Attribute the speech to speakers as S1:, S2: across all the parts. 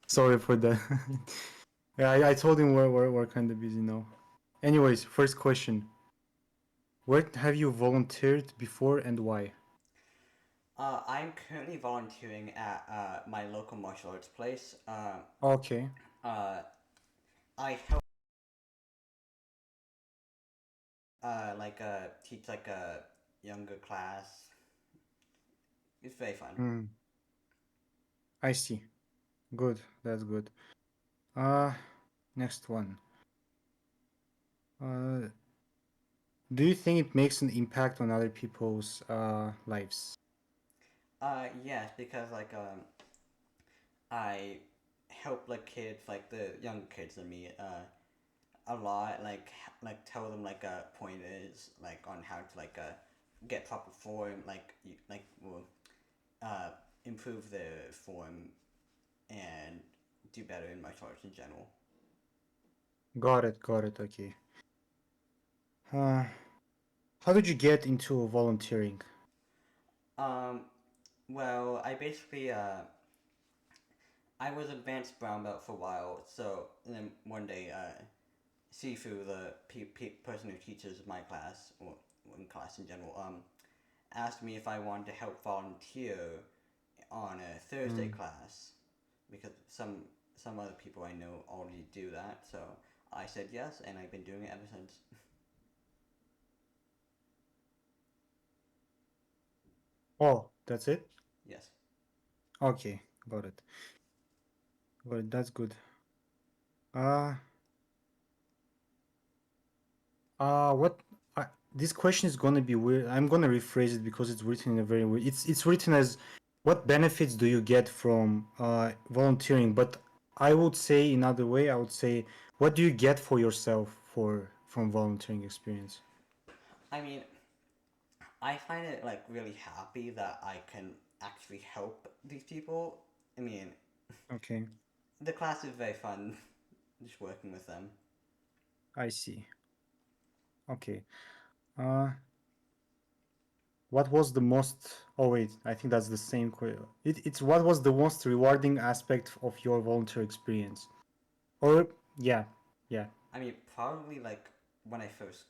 S1: Sorry for that. Yeah, I told him we're kind of busy now. Anyways, first question. Where have you volunteered before and why?
S2: I'm currently volunteering at my local martial arts place.
S1: Okay.
S2: Uh, I help teach like a younger class. It's very fun.
S1: Hmm. I see. Good. That's good. Uh, Next one. Uh, do you think it makes an impact on other people's lives?
S2: Yes, because I help like kids, like the younger kids than me, a lot. Like tell them pointers like on how to get proper form, uh, improve their form and do better in martial arts in general.
S1: Got it. Got it. Okay. Uh, how did you get into volunteering?
S2: Um, well, I was advanced brown belt for a while, so and then one day, Sifu, the person who teaches my class or in class in general, asked me if I wanted to help volunteer on a Thursday
S1: Hmm.
S2: class because some other people I know already do that. So I said yes, and I've been doing it ever since.
S1: Oh, that's it?
S2: Yes.
S1: Okay. Got it. Got it. That's good. Uh, what? This question is gonna be weird. I'm gonna rephrase it because it's written in a very weird. It's written as, what benefits do you get from volunteering? But I would say another way. I would say, what do you get for yourself from volunteering experience?
S2: I mean, I find it like really happy that I can actually help these people. I mean,
S1: Okay,
S2: the class is very fun, just working with them.
S1: I see. Okay. Uh, what was the most? Oh wait, I think that's the same question. It's what was the most rewarding aspect of your volunteer experience? Or yeah, yeah.
S2: I mean, probably like when I first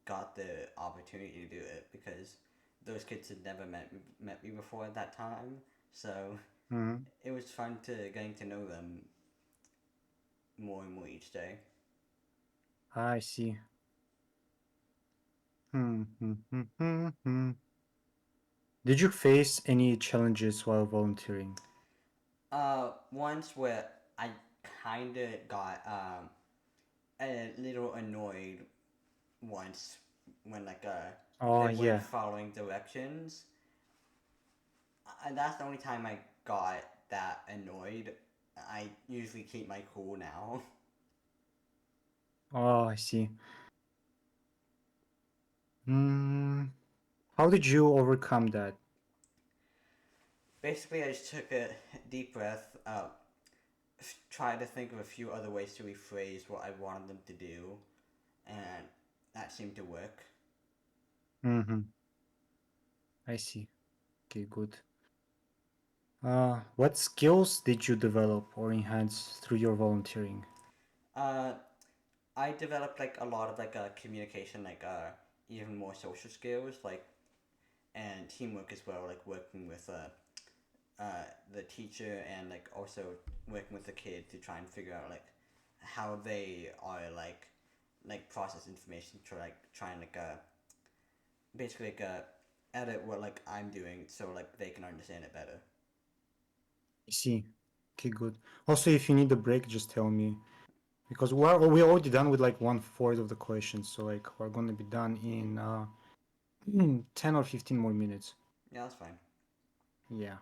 S2: got the opportunity to do it because those kids had never met me before at that time. So
S1: Mhm.
S2: it was fun to getting to know them more and more each day.
S1: I see. Hmm, hmm, hmm, hmm, hmm. Did you face any challenges while volunteering?
S2: Once where I kind of got a little annoyed once when
S1: Oh
S2: they weren't
S1: yeah.
S2: following directions. And that's the only time I got that annoyed. I usually keep my cool now.
S1: Oh, I see. Hmm. How did you overcome that?
S2: Basically, I just took a deep breath, tried to think of a few other ways to rephrase what I wanted them to do, and that seemed to work.
S1: Mm-hmm. I see. Okay, good. What skills did you develop or enhance through your volunteering?
S2: Uh, I developed like a lot of communication, even more social skills, and teamwork as well, like working with the teacher and also working with the kid to try and figure out how they are process information to try and basically edit what I'm doing so they can understand it better.
S1: I see. Okay, good. Also, if you need a break, just tell me because we're already done with like one fourth of the questions, so like we're gonna be done in 10 or 15 more minutes.
S2: Yeah, that's fine.
S1: Yeah.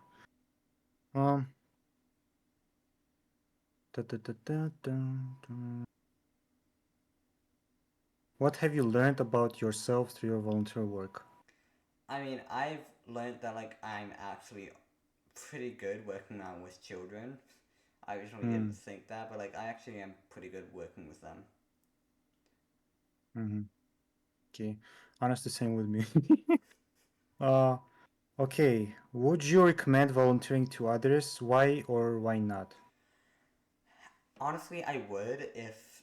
S1: Um. Da, da, da, da, da, da. What have you learned about yourself through your volunteer work?
S2: I mean, I've learned that I'm actually pretty good working on with children. I originally didn't
S1: Mm,
S2: think that, but I actually am pretty good working with them.
S1: mm-hmm. Okay. Honestly, same with me. uh, Okay, would you recommend volunteering to others? Why or why not?
S2: Honestly, I would if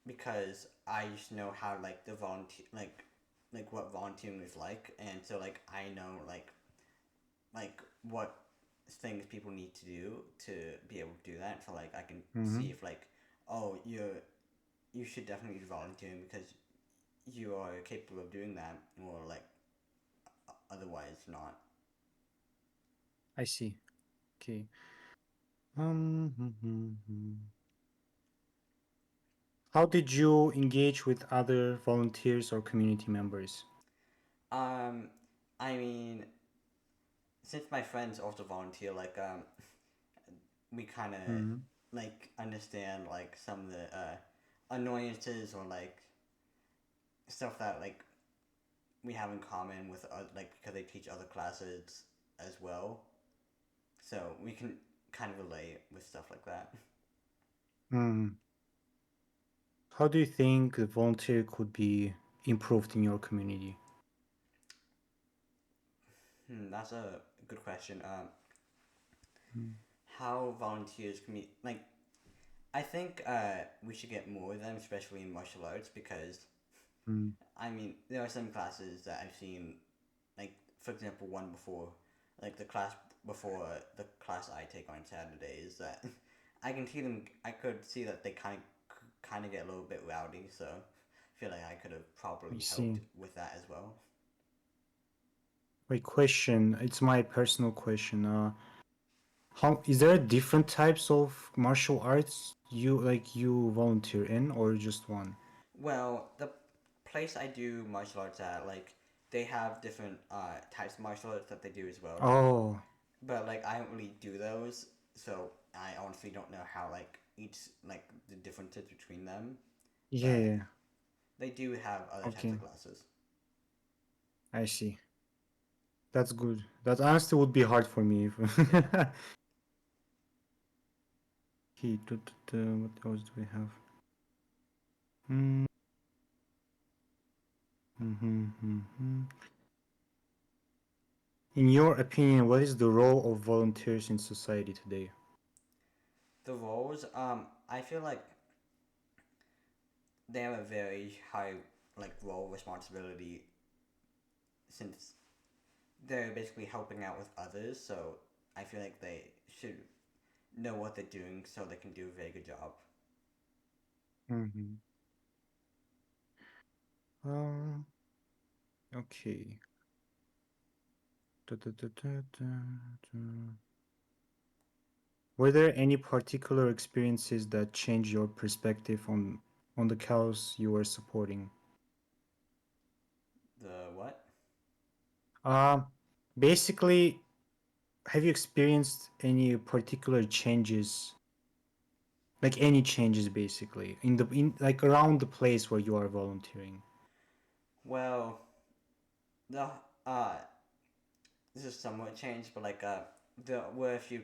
S2: because I used to know how like the volunteer like what volunteering is like, and so like I know like what things people need to do to be able to do that. So like I can see
S1: Mm-hmm.
S2: if like oh you should definitely be volunteering because you are capable of doing that, or like otherwise not.
S1: I see. Okay. How did you engage with other volunteers or community members?
S2: Um, I mean, since my friends also volunteer, we kind of
S1: Mm-hmm.
S2: like understand like some of the annoyances or like stuff that like we have in common with like because they teach other classes as well, so we can kind of relate with stuff like that.
S1: Mm. How do you think the volunteer could be improved in your community?
S2: That's a good question.
S1: Mm.
S2: How volunteers can be like I think we should get more of them, especially in martial arts, because
S1: Mm.
S2: I mean there are some classes that I've seen, like for example, one before, like the class before the class I take on Saturdays, that I can see them. I could see that they kind of get a little bit rowdy, so I feel like I could have
S1: I
S2: probably helped
S1: see.
S2: with that as well.
S1: Wait, question. It's my personal question. How is there different types of martial arts you volunteer in, or just one?
S2: Well, the place I do martial arts at, like they have different types of martial arts that they do as well.
S1: Oh,
S2: But like I don't really do those, so I honestly don't know how like each like the differences between them.
S1: yeah,
S2: But
S1: yeah.
S2: they do have other types
S1: Okay,
S2: of classes.
S1: I see. That's good. That honestly would be hard for me. If
S2: Yeah.
S1: what else do we have? Mm, mhm. In your opinion, what is the role of volunteers in society today?
S2: The roles, I feel like they have a very high like role responsibility since they're basically helping out with others. So I feel like they should know what they're doing so they can do a very good job.
S1: Hmm. Um, okay. Da, da, da, da, da, da. Were there any particular experiences that changed your perspective on the cause you were supporting?
S2: The what?
S1: Um, Basically, have you experienced any particular changes, like any changes, basically, in like around the place where you are volunteering?
S2: Well, the uh this is somewhat changed, but there were a few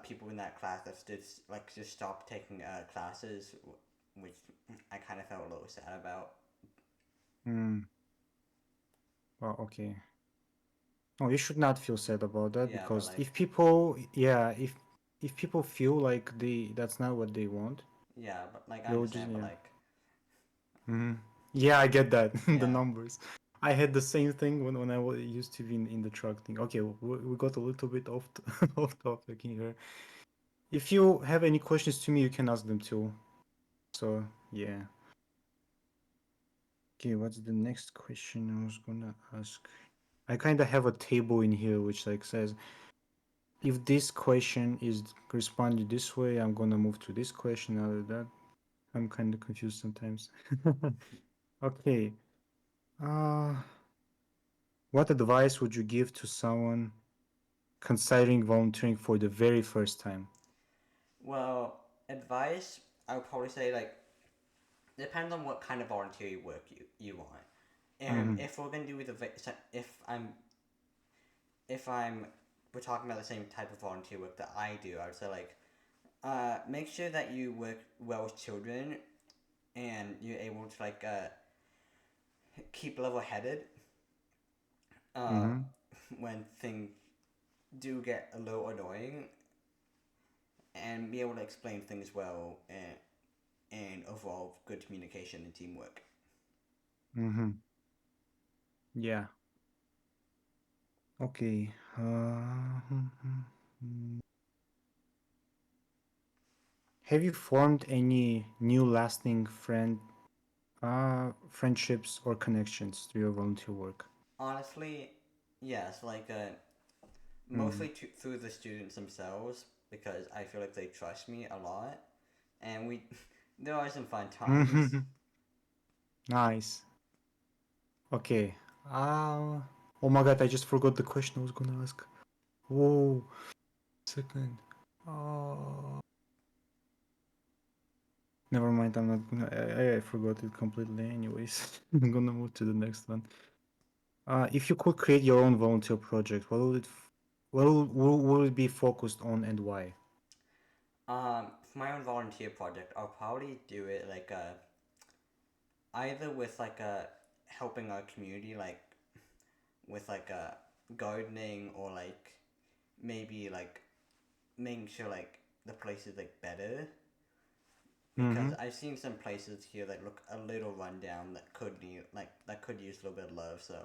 S2: people in that class that just stopped taking classes, which I kind of felt a little sad about.
S1: Hmm. Well, okay. No, you should not feel sad about that
S2: Yeah, but
S1: because if people, yeah, if people feel like that's not what they want,
S2: I
S1: they'll just
S2: understand, but
S1: yeah. Hmm. Yeah, I get that. The
S2: yeah,
S1: numbers. I had the same thing when used to be in the truck thing. Okay, we got a little bit off off topic here. If you have any questions to me, you can ask them too. So yeah. Okay, what's the next question I was gonna ask? I kind of have a table in here which like says if this question is responded this way, I'm gonna move to this question. Other that, I'm kind of confused sometimes. Okay. Uh, what advice would you give to someone considering volunteering for the very first time?
S2: well, advice I would probably say like depends on what kind of volunteer work you want.
S1: Mm-hmm.
S2: If we're gonna do if I'm we're talking about the same type of volunteer work that I do, I would say make sure that you work well with children and you're able to keep level headed. Uh,
S1: Mm-hmm.
S2: when things do get a little annoying, and be able to explain things well and evolve good communication and teamwork.
S1: Mm-hmm. Yeah. Okay. Have you formed any new lasting friendships or connections through your volunteer work?
S2: Honestly, yes,
S1: Mm-hmm.
S2: mostly through the students themselves because I feel like they trust me a lot, and we there are some fun times.
S1: Nice. Okay. Uh, oh my god, I just forgot the question I was gonna ask. Whoa, second. Uh, Never mind, I'm not gonna. I forgot it completely, anyways. I'm gonna move to the next one. If you could create your own volunteer project, what would it be focused on and why?
S2: For my own volunteer project, I'll probably do it either with helping our community with gardening or maybe making sure the place is better because
S1: Mm-hmm.
S2: I've seen some places here that look a little rundown that could use a little bit of love. So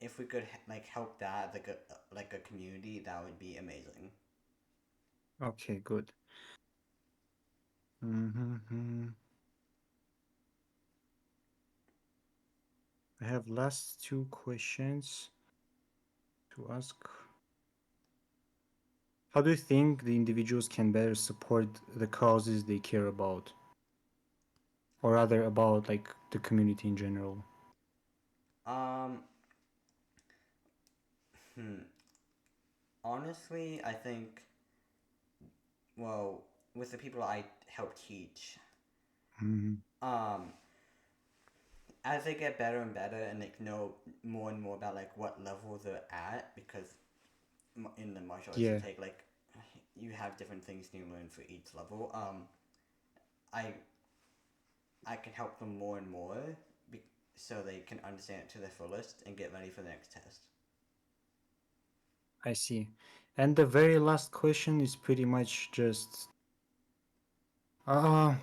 S2: if we could help that like a community, that would be amazing.
S1: Okay, good. Mm-hmm. I have last two questions to ask. How do you think the individuals can better support the causes they care about, or rather about like the community in general?
S2: Um, hmm. Honestly, I think well with the people I help teach,
S1: Mm-hmm.
S2: um, as they get better and better and know more and more about what level they're at because in the martial arts you
S1: Yeah,
S2: take you have different things you learn for each level. I I can help them more and more so they can understand it to their fullest and get ready for the next test.
S1: I see. And the very last question is pretty much just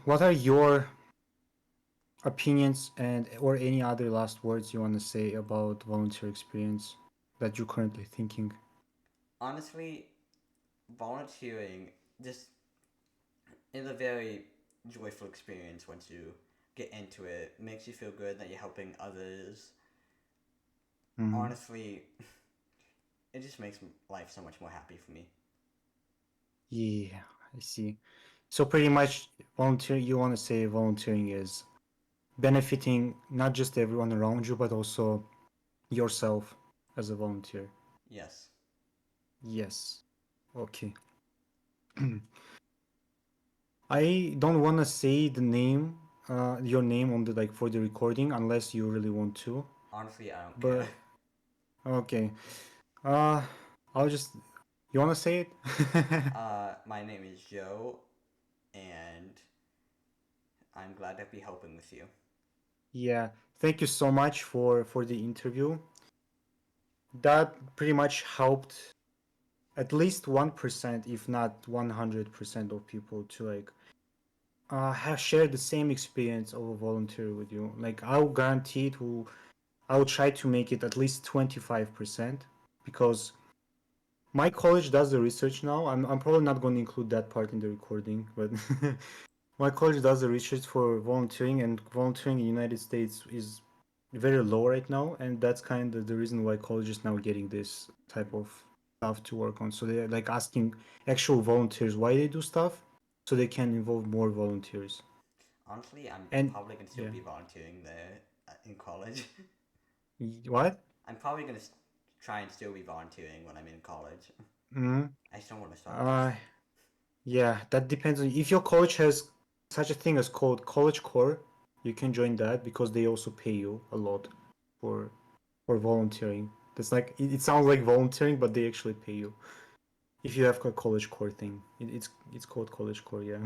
S1: what are your opinions and or any other last words you want to say about volunteer experience that you're currently thinking?
S2: Honestly, volunteering just is a very joyful experience once you get into it. It makes you feel good that you're helping others.
S1: Mm-hmm.
S2: Honestly, it just makes life so much more happy for me.
S1: Yeah, I see. So pretty much you want to say volunteering is benefiting not just everyone around you, but also yourself as a volunteer.
S2: Yes.
S1: Yes. Okay. I don't want to say the name, your name on the like for the recording unless you really want to.
S2: Honestly, I don't care.
S1: But okay. Uh, I'll just. You want to say it?
S2: My name is Joe, and I'm glad to be helping with you.
S1: Yeah. Thank you so much for the interview. That pretty much helped at least 1%, if not 100% of people to like have shared the same experience of a volunteer with you. Like I'll guarantee it will I'll try to make it at least 25% because my college does the research now. I'm probably not going to include that part in the recording, but my college does the research for volunteering, and volunteering in the United States is very low right now, and that's kind of the reason why colleges now getting this type of stuff to work on. So they're like asking actual volunteers why they do stuff, so they can involve more volunteers.
S2: Honestly, I'm
S1: And
S2: probably gonna still
S1: yeah,
S2: be volunteering there in college.
S1: what?
S2: I'm probably gonna try and still be volunteering when I'm in college.
S1: Mm-hmm.
S2: I just don't want to stop.
S1: Uh, Yeah, that depends on if your college has such a thing as called college core, you can join that because they also pay you a lot for for volunteering. That's like it sounds like volunteering, but they actually pay you if you have a college core thing. It's called college core, yeah.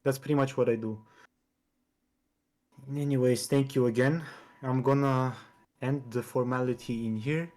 S1: That's pretty much what I do. Anyways, thank you again. I'm gonna and the formality in here